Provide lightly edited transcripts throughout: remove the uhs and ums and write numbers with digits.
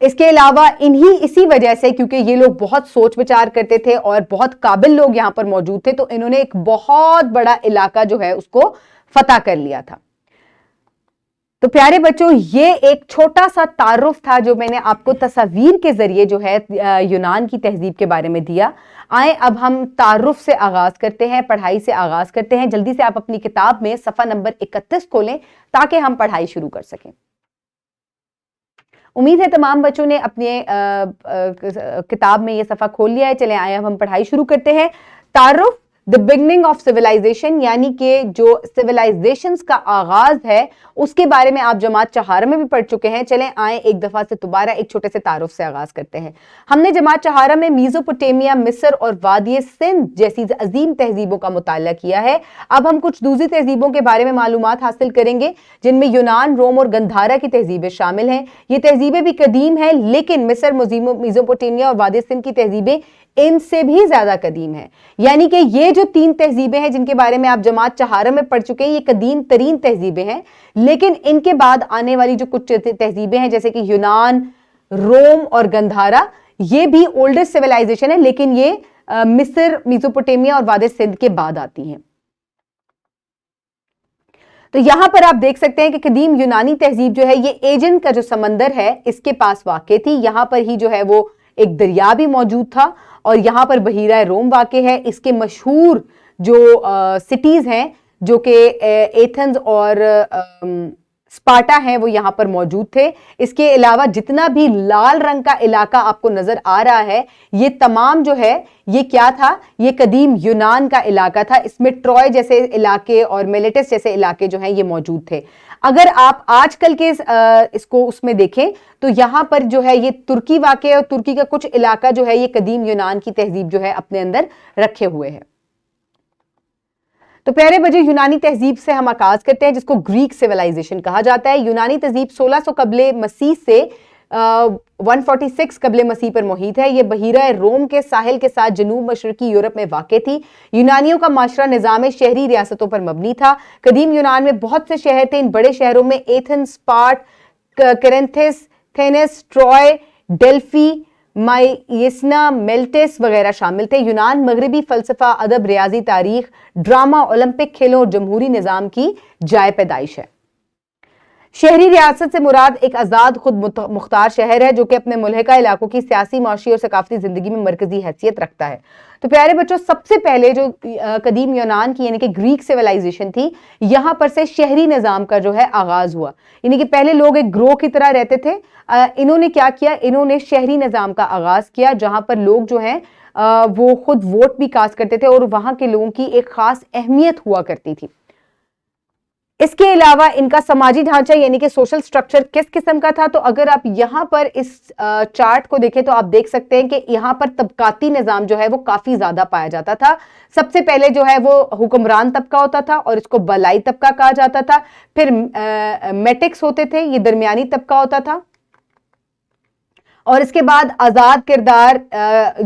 اس کے علاوہ اسی وجہ سے کیونکہ یہ لوگ بہت سوچ بچار کرتے تھے اور بہت قابل لوگ یہاں پر موجود تھے تو انہوں نے ایک بہت بڑا علاقہ جو ہے اس کو فتح کر لیا تھا. تو پیارے بچوں یہ ایک چھوٹا سا تعارف تھا جو میں نے آپ کو تصاویر کے ذریعے جو ہے یونان کی تہذیب کے بارے میں دیا. آئیں اب ہم تعارف سے آغاز کرتے ہیں, پڑھائی سے آغاز کرتے ہیں. جلدی سے آپ اپنی کتاب میں صفحہ نمبر 31 کھولیں تاکہ ہم پڑھائی شروع کر سکیں. امید ہے تمام بچوں نے اپنے کتاب میں یہ صفحہ کھول لیا ہے. چلیں آئیں اب ہم پڑھائی شروع کرتے ہیں. تعارف the beginning of civilization یعنی کہ جو civilizations کا آغاز ہے اس کے بارے میں آپ جماعت چہارہ میں بھی پڑھ چکے ہیں. چلیں آئیں ایک دفعہ سے دوبارہ ایک چھوٹے سے تعارف سے آغاز کرتے ہیں. ہم نے جماعت چہارہ میں میزوپوٹیمیا, مصر اور وادی سندھ جیسی عظیم تہذیبوں کا مطالعہ کیا ہے. اب ہم کچھ دوسری تہذیبوں کے بارے میں معلومات حاصل کریں گے جن میں یونان, روم اور گندھارا کی تہذیبیں شامل ہیں. یہ تہذیبیں بھی قدیم ہیں لیکن مصر, میزوپوٹیمیا اور وادی سندھ کی تہذیبیں ان سے بھی زیادہ قدیم ہیں. یعنی کہ یہ جو 3 تہذیبیں ہیں جن کے بارے میں آپ جماعت چہارہ میں پڑھ چکے ہیں یہ قدیم ترین تہذیبیں ہیں. لیکن ان کے بعد آنے والی جو کچھ تہذیبیں ہیں جیسے کہ یونان, روم اور گندھارا یہ بھی اولڈسٹ سیولائزیشن ہے لیکن یہ مصر, میزوپوٹیمیا اور وادی سندھ کے بعد آتی ہیں. تو یہاں پر آپ دیکھ سکتے ہیں کہ قدیم یونانی تہذیب جو ہے یہ ایجن کا جو سمندر ہے اس کے پاس واقع تھی. یہاں پر ہی جو ہے وہ ایک دریا بھی موجود تھا اور یہاں پر بحیرہ روم واقع ہے. اس کے مشہور جو سٹیز ہیں جو کہ ایتھنز اور سپارٹا ہیں وہ یہاں پر موجود تھے. اس کے علاوہ جتنا بھی لال رنگ کا علاقہ آپ کو نظر آ رہا ہے یہ تمام جو ہے یہ کیا تھا, یہ قدیم یونان کا علاقہ تھا. اس میں ٹروائے جیسے علاقے اور میلیٹس جیسے علاقے جو ہیں یہ موجود تھے. اگر آپ آج کل کے اس کو اس میں دیکھیں تو یہاں پر جو ہے یہ ترکی واقع ہے اور ترکی کا کچھ علاقہ جو ہے یہ قدیم یونان کی تہذیب جو ہے اپنے اندر رکھے ہوئے ہے. تو پیارے بچے یونانی تہذیب سے ہم آغاز کرتے ہیں جس کو گریک سیولائزیشن کہا جاتا ہے. یونانی تہذیب 1600 قبل مسیح سے 146 قبل مسیح پر محیط ہے. یہ بحیرہ روم کے ساحل کے ساتھ جنوب مشرقی یورپ میں واقع تھی. یونانیوں کا معاشرہ نظام شہری ریاستوں پر مبنی تھا. قدیم یونان میں بہت سے شہر تھے. ان بڑے شہروں میں ایتھنز, سپارٹ, کرنتھس, تھینس, ٹروائے, ڈیلفی, مائیسنا, میلٹس وغیرہ شامل تھے. یونان مغربی فلسفہ, ادب, ریاضی, تاریخ, ڈرامہ, اولمپک کھیلوں اور جمہوری نظام کی جائے پیدائش ہے. شہری ریاست سے مراد ایک آزاد خود مختار شہر ہے جو کہ اپنے ملحقہ علاقوں کی سیاسی, معاشی اور ثقافتی زندگی میں مرکزی حیثیت رکھتا ہے. تو پیارے بچوں سب سے پہلے جو قدیم یونان کی یعنی کہ گریک سیولائزیشن تھی یہاں پر سے شہری نظام کا جو ہے آغاز ہوا. یعنی کہ پہلے لوگ ایک گروہ کی طرح رہتے تھے. انہوں نے کیا کیا, انہوں نے شہری نظام کا آغاز کیا جہاں پر لوگ جو ہیں وہ خود ووٹ بھی کاسٹ کرتے تھے اور وہاں کے لوگوں کی ایک خاص اہمیت ہوا کرتی تھی. اس کے علاوہ ان کا سماجی ڈھانچہ یعنی کہ سوشل سٹرکچر کس قسم کا تھا, تو اگر آپ یہاں پر اس چارٹ کو دیکھیں تو آپ دیکھ سکتے ہیں کہ یہاں پر طبقاتی نظام جو ہے وہ کافی زیادہ پایا جاتا تھا. سب سے پہلے جو ہے وہ حکمران طبقہ ہوتا تھا اور اس کو بالائی طبقہ کہا جاتا تھا. پھر میٹکس ہوتے تھے, یہ درمیانی طبقہ ہوتا تھا, اور اس کے بعد آزاد کردار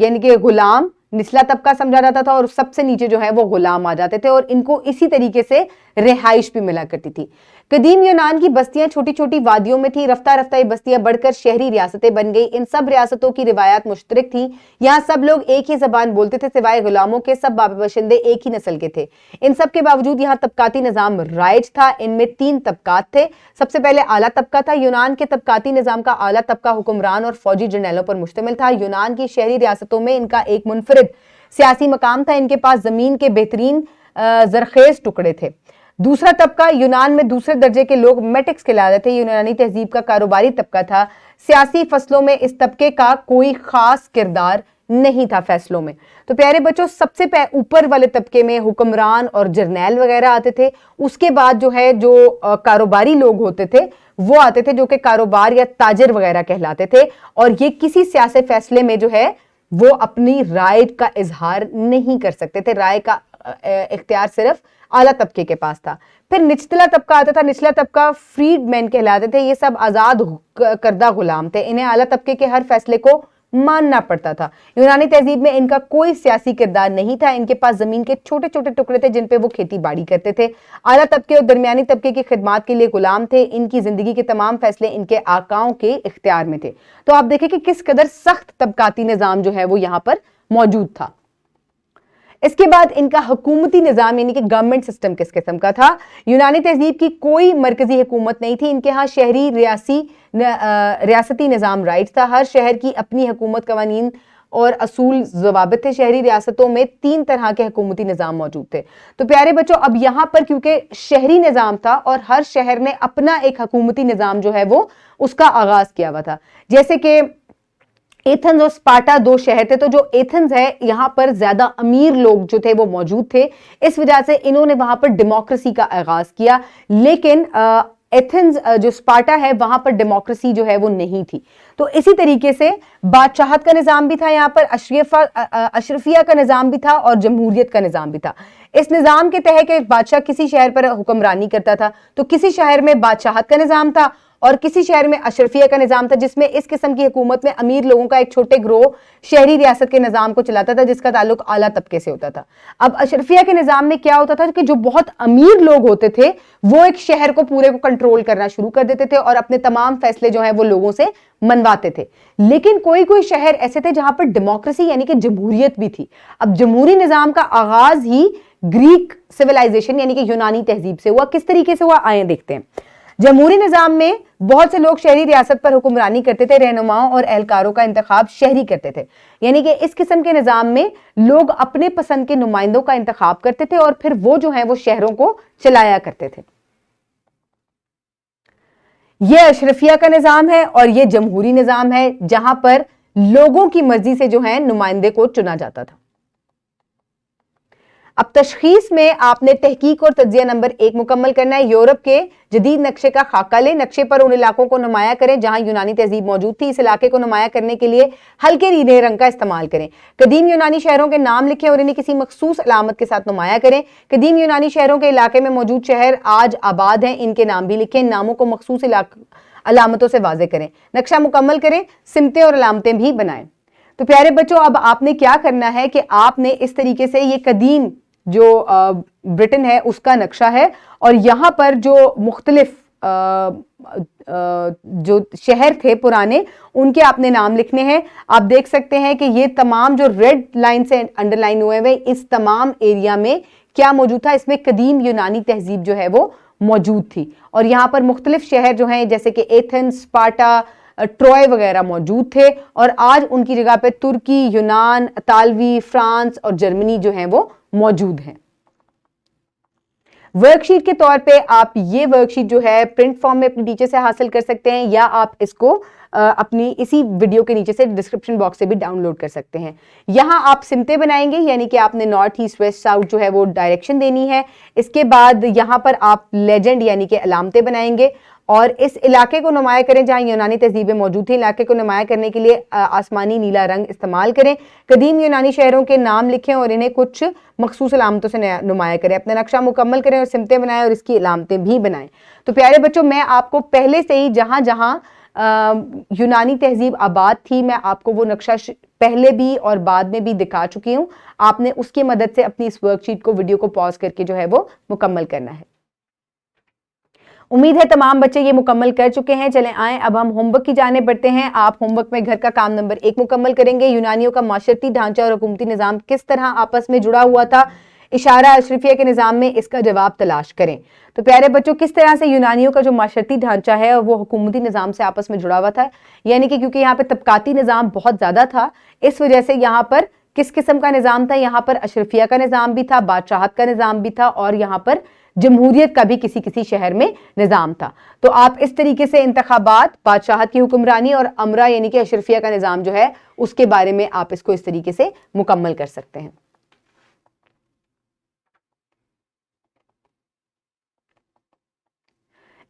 یعنی کہ غلام نچلا طبقہ سمجھا جاتا تھا, اور سب سے نیچے جو ہے وہ غلام آ جاتے تھے اور ان کو اسی طریقے سے رہائش بھی ملا کرتی تھی. قدیم یونان کی بستیاں چھوٹی چھوٹی وادیوں میں تھی. رفتہ رفتہ یہ بستیاں بڑھ کر شہری ریاستیں بن گئی. ان سب ریاستوں کی روایات مشترک تھیں. یہاں سب لوگ ایک ہی زبان بولتے تھے سوائے غلاموں کے. سب باشندے ایک ہی نسل کے تھے. ان سب کے باوجود یہاں طبقاتی نظام رائج تھا. ان میں 3 طبقات تھے. سب سے پہلے اعلیٰ طبقہ تھا. یونان کے طبقاتی نظام کا اعلیٰ طبقہ حکمران اور فوجی جرنیلوں پر مشتمل تھا. یونان کی شہری ریاستوں میں ان کا ایک منفرد سیاسی مقام تھا. ان کے پاس زمین کے بہترین زرخیز ٹکڑے تھے. دوسرا طبقہ یونان میں دوسرے درجے کے لوگ میٹکس کہلاتے تھے. یونانی تہذیب کا کاروباری طبقہ تھا. سیاسی فصلوں میں اس طبقے کا کوئی خاص کردار نہیں تھا فیصلوں میں. تو پیارے بچوں سب سے اوپر والے طبقے میں حکمران اور جرنیل وغیرہ آتے تھے. اس کے بعد جو ہے جو کاروباری لوگ ہوتے تھے وہ آتے تھے جو کہ کاروبار یا تاجر وغیرہ کہلاتے تھے, اور یہ کسی سیاسی فیصلے میں جو ہے وہ اپنی رائے کا اظہار نہیں کر سکتے تھے. رائے کا اختیار صرف اعلیٰ طبقے کے پاس تھا. پھر نچلا طبقہ آتا تھا. نچلا طبقہ فریڈ مین کہلاتے تھے. یہ سب آزاد کردہ غلام تھے. انہیں اعلیٰ طبقے کے ہر فیصلے کو ماننا پڑتا تھا۔ یونانی تہذیب میں ان کا کوئی سیاسی کردار نہیں تھا، ان کے پاس زمین کے چھوٹے چھوٹے ٹکڑے تھے جن پہ وہ کھیتی باڑی کرتے تھے، اعلیٰ طبقے اور درمیانی طبقے کی خدمات کے لیے غلام تھے، ان کی زندگی کے تمام فیصلے ان کے آقاؤں کے اختیار میں تھے۔ تو آپ دیکھیں کہ کس قدر سخت طبقاتی نظام جو ہے وہ یہاں پر موجود تھا۔ اس کے بعد ان کا حکومتی نظام یعنی کہ گورنمنٹ سسٹم کس قسم کا تھا؟ یونانی تہذیب کی کوئی مرکزی حکومت نہیں تھی، ان کے ہاں شہری ریاستی نظام رائج تھا، ہر شہر کی اپنی حکومت، قوانین اور اصول ضوابط تھے۔ شہری ریاستوں میں 3 طرح کے حکومتی نظام موجود تھے۔ تو پیارے بچوں اب یہاں پر کیونکہ شہری نظام تھا اور ہر شہر نے اپنا ایک حکومتی نظام جو ہے وہ اس کا آغاز کیا ہوا تھا، جیسے کہ ایتھنز اور سپارٹا 2 شہر تھے، تو جو ایتھنز ہے یہاں پر زیادہ امیر لوگ جو تھے وہ موجود تھے، اس وجہ سے انہوں نے وہاں پر ڈیموکریسی کا آغاز کیا، لیکن ایتھنز جو سپارٹا ہے وہاں پر ڈیموکریسی جو ہے وہ نہیں تھی۔ تو اسی طریقے سے بادشاہت کا نظام بھی تھا، یہاں پر اشرفیہ کا نظام بھی تھا اور جمہوریت کا نظام بھی تھا۔ اس نظام کے تحت ایک بادشاہ کسی شہر پر حکمرانی کرتا تھا، تو کسی شہر میں بادشاہت کا نظام تھا اور کسی شہر میں اشرفیہ کا نظام تھا، جس میں اس قسم کی حکومت میں امیر لوگوں کا ایک چھوٹے گروہ شہری ریاست کے نظام کو چلاتا تھا جس کا تعلق اعلیٰ طبقے سے ہوتا تھا۔ اب اشرفیہ کے نظام میں کیا ہوتا تھا کہ جو بہت امیر لوگ ہوتے تھے وہ ایک شہر کو پورے کو کنٹرول کرنا شروع کر دیتے تھے اور اپنے تمام فیصلے جو ہیں وہ لوگوں سے منواتے تھے، لیکن کوئی شہر ایسے تھے جہاں پر ڈیموکریسی یعنی کہ جمہوریت بھی تھی۔ اب جمہوری نظام کا آغاز ہی گریک سویلائزیشن یعنی کہ یونانی تہذیب سے ہوا۔ کس طریقے سے ہوا آئیں دیکھتے ہیں۔ جمہوری نظام میں بہت سے لوگ شہری ریاست پر حکمرانی کرتے تھے، رہنماؤں اور اہلکاروں کا انتخاب شہری کرتے تھے، یعنی کہ اس قسم کے نظام میں لوگ اپنے پسند کے نمائندوں کا انتخاب کرتے تھے اور پھر وہ جو ہیں وہ شہروں کو چلایا کرتے تھے۔ یہ اشرفیہ کا نظام ہے اور یہ جمہوری نظام ہے جہاں پر لوگوں کی مرضی سے جو ہے نمائندے کو چنا جاتا تھا۔ اب تشخیص میں آپ نے تحقیق اور تجزیہ نمبر 1 مکمل کرنا ہے۔ یورپ کے جدید نقشے کا خاکہ لیں، نقشے پر ان علاقوں کو نمایاں کریں جہاں یونانی تہذیب موجود تھی، اس علاقے کو نمایاں کرنے کے لیے ہلکے نیلے رنگ کا استعمال کریں۔ قدیم یونانی شہروں کے نام لکھیں اور انہیں کسی مخصوص علامت کے ساتھ نمایاں کریں۔ قدیم یونانی شہروں کے علاقے میں موجود شہر آج آباد ہیں، ان کے نام بھی لکھیں، ناموں کو مخصوص علامتوں سے واضح کریں، نقشہ مکمل کریں، سمتیں اور علامتیں بھی بنائیں۔ تو پیارے بچوں اب آپ نے کیا کرنا ہے کہ آپ نے اس طریقے سے یہ قدیم جو برٹن ہے اس کا نقشہ ہے اور یہاں پر جو مختلف جو شہر تھے پرانے ان کے آپ نے نام لکھنے ہیں۔ آپ دیکھ سکتے ہیں کہ یہ تمام جو ریڈ لائن سے انڈر لائن ہوئے ہوئے اس تمام ایریا میں کیا موجود تھا، اس میں قدیم یونانی تہذیب جو ہے وہ موجود تھی اور یہاں پر مختلف شہر جو ہیں جیسے کہ ایتھنز، سپارٹا، ٹروائے وغیرہ موجود تھے اور آج ان کی جگہ پہ ترکی، یونان، اطالوی، فرانس اور جرمنی جو ہیں وہ موجود ہیں۔ ورک شیٹ کے طور پہ آپ یہ ورک شیٹ جو ہے پرنٹ فارم میں اپنی ٹیچر سے حاصل کر سکتے ہیں یا آپ اس کو اپنی اسی ویڈیو کے نیچے سے ڈسکرپشن باکس سے بھی ڈاؤن لوڈ کر سکتے ہیں۔ یہاں آپ سمتیں بنائیں گے یعنی کہ آپ نے نارتھ ایسٹ ویسٹ ساؤتھ جو ہے وہ ڈائریکشن دینی ہے۔ اس کے بعد یہاں پر آپ لیجنڈ یعنی کہ علامتیں بنائیں گے اور اس علاقے کو نمایاں کریں جہاں یونانی تہذیبیں موجود تھیں۔ علاقے کو نمایاں کرنے کے لیے آسمانی نیلا رنگ استعمال کریں۔ قدیم یونانی شہروں کے نام لکھیں اور انہیں کچھ مخصوص علامتوں سے نمایاں کریں۔ اپنا نقشہ مکمل کریں اور سمتیں بنائیں اور اس کی علامتیں بھی بنائیں۔ تو پیارے بچوں میں آپ کو پہلے سے ہی جہاں جہاں یونانی تہذیب آباد تھی میں آپ کو وہ نقشہ پہلے بھی اور بعد میں بھی دکھا چکی ہوں۔ آپ نے اس کی مدد سے اپنی اس ورک شیٹ کو ویڈیو کو پاز کر کے جو ہے وہ مکمل کرنا ہے۔ امید ہے تمام بچے یہ مکمل کر چکے ہیں۔ چلیں آئیں اب ہم ہوم ورک کی جانب بڑھتے ہیں۔ آپ ہوم ورک میں گھر کا کام نمبر 1 مکمل کریں گے۔ یونانیوں کا معاشرتی ڈھانچہ اور حکومتی نظام کس طرح آپس میں جڑا ہوا تھا؟ اشارہ اشرفیہ کے نظام میں اس کا جواب تلاش کریں۔ تو پیارے بچوں کس طرح سے یونانیوں کا جو معاشرتی ڈھانچہ ہے وہ حکومتی نظام سے آپس میں جڑا ہوا تھا، یعنی کہ کیونکہ یہاں پہ طبقاتی نظام بہت زیادہ تھا اس وجہ سے یہاں پر کس قسم کا نظام تھا؟ یہاں پر اشرفیہ کا نظام بھی تھا، بادشاہت کا نظام بھی تھا اور یہاں پر جمہوریت کا بھی کسی شہر میں نظام تھا۔ تو آپ اس طریقے سے انتخابات، بادشاہت کی حکمرانی اور امرا یعنی کہ اشرفیہ کا نظام جو ہے اس کے بارے میں آپ اس کو اس طریقے سے مکمل کر سکتے ہیں۔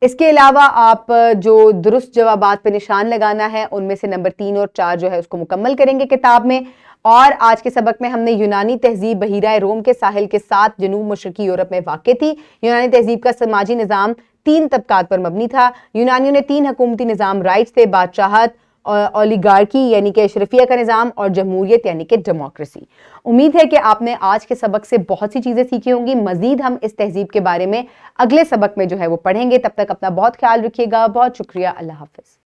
اس کے علاوہ آپ جو درست جوابات پہ نشان لگانا ہے ان میں سے نمبر 3 اور 4 جو ہے اس کو مکمل کریں گے کتاب میں۔ اور آج کے سبق میں ہم نے یونانی تہذیب بحیرہ روم کے ساحل کے ساتھ جنوب مشرقی یورپ میں واقع تھی۔ یونانی تہذیب کا سماجی نظام 3 طبقات پر مبنی تھا۔ یونانیوں نے 3 حکومتی نظام رائج تھے، بادشاہت اولیگارکی یعنی کہ اشرفیہ کا نظام، اور جمہوریت یعنی کہ ڈیموکریسی۔ امید ہے کہ آپ نے آج کے سبق سے بہت سی چیزیں سیکھی ہوں گی۔ مزید ہم اس تہذیب کے بارے میں اگلے سبق میں جو ہے وہ پڑھیں گے۔ تب تک اپنا بہت خیال رکھیے گا۔ بہت شکریہ۔ اللہ حافظ۔